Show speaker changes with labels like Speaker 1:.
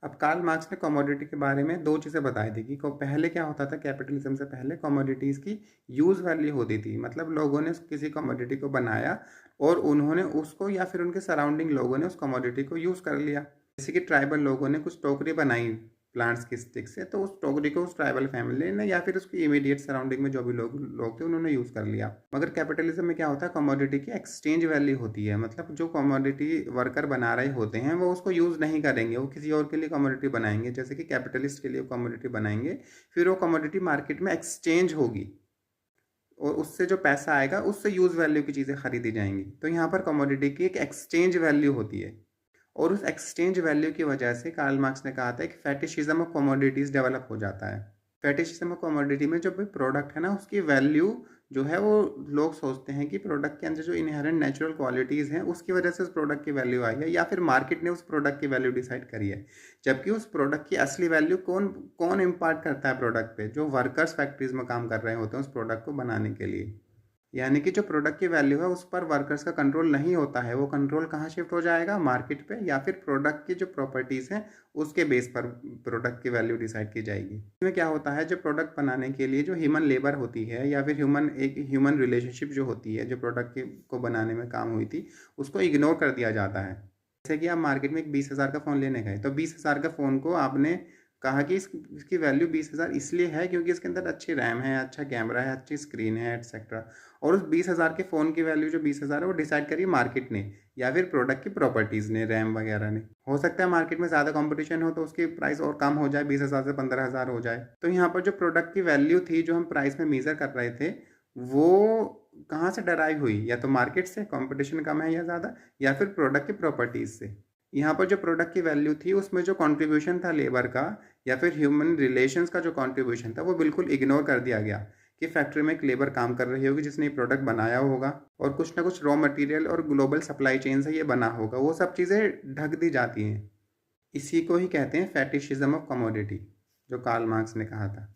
Speaker 1: अब Karl Marx ने commodity के बारे में 2 चीज़ें बताई थी कि को पहले क्या होता था, कैपिटलिज़्म से पहले कमोडिटीज़ की यूज़ वैल्यू होती थी। मतलब लोगों ने किसी कमोडिटी को बनाया और उन्होंने उसको या फिर उनके सराउंडिंग लोगों ने उस कमोडिटी को यूज़ कर लिया। जैसे कि ट्राइबल लोगों ने कुछ टोकरी बनाई प्लांट्स की स्टिक से, तो उस टोकरी को उस ट्राइबल फैमिली ने या फिर उसकी इमीडिएट सराउंडिंग में जो भी लोग लोग थे उन्होंने यूज़ कर लिया। मगर कैपिटलिज्म में क्या होता है, कमोडिटी की एक्सचेंज वैल्यू होती है। मतलब जो कमोडिटी वर्कर बना रहे होते हैं वो उसको यूज़ नहीं करेंगे, वो किसी और के लिए कमोडिटी बनाएंगे। जैसे कि कैपिटलिस्ट के लिए कमोडिटी बनाएंगे, फिर वो कमोडिटी मार्केट में एक्सचेंज होगी और उससे जो पैसा आएगा उससे यूज़ वैल्यू की चीज़ें खरीदी जाएंगी। तो यहाँ पर कमोडिटी की एक एक्सचेंज वैल्यू होती है और उस एक्सचेंज वैल्यू की वजह से कार्ल मार्क्स ने कहा था कि फेटिशिज्म ऑफ कमोडिटीज़ डेवलप हो जाता है। फेटिशिज्म ऑफ कमोडिटी में जो भी प्रोडक्ट है ना, उसकी वैल्यू जो है वो लोग सोचते हैं कि प्रोडक्ट के अंदर जो इनहेरेंट नेचुरल क्वालिटीज़ हैं उसकी वजह से उस प्रोडक्ट की वैल्यू आई है, या फिर मार्केट ने उस प्रोडक्ट की वैल्यू डिसाइड करी है। जबकि उस प्रोडक्ट की असली वैल्यू कौन कौन इम्पार्ट करता है प्रोडक्ट पे? जो वर्कर्स फैक्ट्रीज में काम कर रहे होते हैं उस प्रोडक्ट को बनाने के लिए। यानी कि जो प्रोडक्ट की वैल्यू है उस पर वर्कर्स का कंट्रोल नहीं होता है। वो कंट्रोल कहाँ शिफ्ट हो जाएगा? मार्केट पे, या फिर प्रोडक्ट की जो प्रॉपर्टीज़ हैं उसके बेस पर प्रोडक्ट की वैल्यू डिसाइड की जाएगी। इसमें क्या होता है, जो प्रोडक्ट बनाने के लिए जो ह्यूमन लेबर होती है या फिर एक ह्यूमन रिलेशनशिप जो होती है, जो प्रोडक्ट को बनाने में काम हुई थी, उसको इग्नोर कर दिया जाता है। जैसे कि आप मार्केट में एक 20,000 का फ़ोन लेने गए, तो 20,000 का फ़ोन को आपने कहा कि इसकी वैल्यू 20,000 इसलिए है क्योंकि इसके अंदर अच्छी रैम है, अच्छा कैमरा है, अच्छी स्क्रीन है, एटसेट्रा। और उस 20,000 के फ़ोन की वैल्यू जो 20,000 है वो डिसाइड करी मार्केट ने या फिर प्रोडक्ट की प्रॉपर्टीज़ ने, रैम वगैरह ने। हो सकता है मार्केट में ज़्यादा कंपटीशन हो तो उसकी प्राइस और कम हो जाए, 20,000 से 15,000 हो जाए। तो यहाँ पर जो प्रोडक्ट की वैल्यू थी जो हम प्राइस में मेज़र कर रहे थे, वो कहाँ से डराइव हुई? या तो मार्केट से, कंपटीशन कम है या ज़्यादा, या फिर प्रोडक्ट की प्रॉपर्टीज़ से। यहाँ पर जो प्रोडक्ट की वैल्यू थी उसमें जो कंट्रीब्यूशन था लेबर का या फिर ह्यूमन रिलेशंस का जो कंट्रीब्यूशन था वो बिल्कुल इग्नोर कर दिया गया कि फैक्ट्री में एक लेबर काम कर रही होगी जिसने प्रोडक्ट बनाया होगा और कुछ ना कुछ रॉ मटेरियल और ग्लोबल सप्लाई चेन से ये बना होगा। वो सब चीज़ें ढक दी जाती हैं। इसी को ही कहते हैं फेटिशिज्म ऑफ कमोडिटी, जो कार्ल मार्क्स ने कहा था।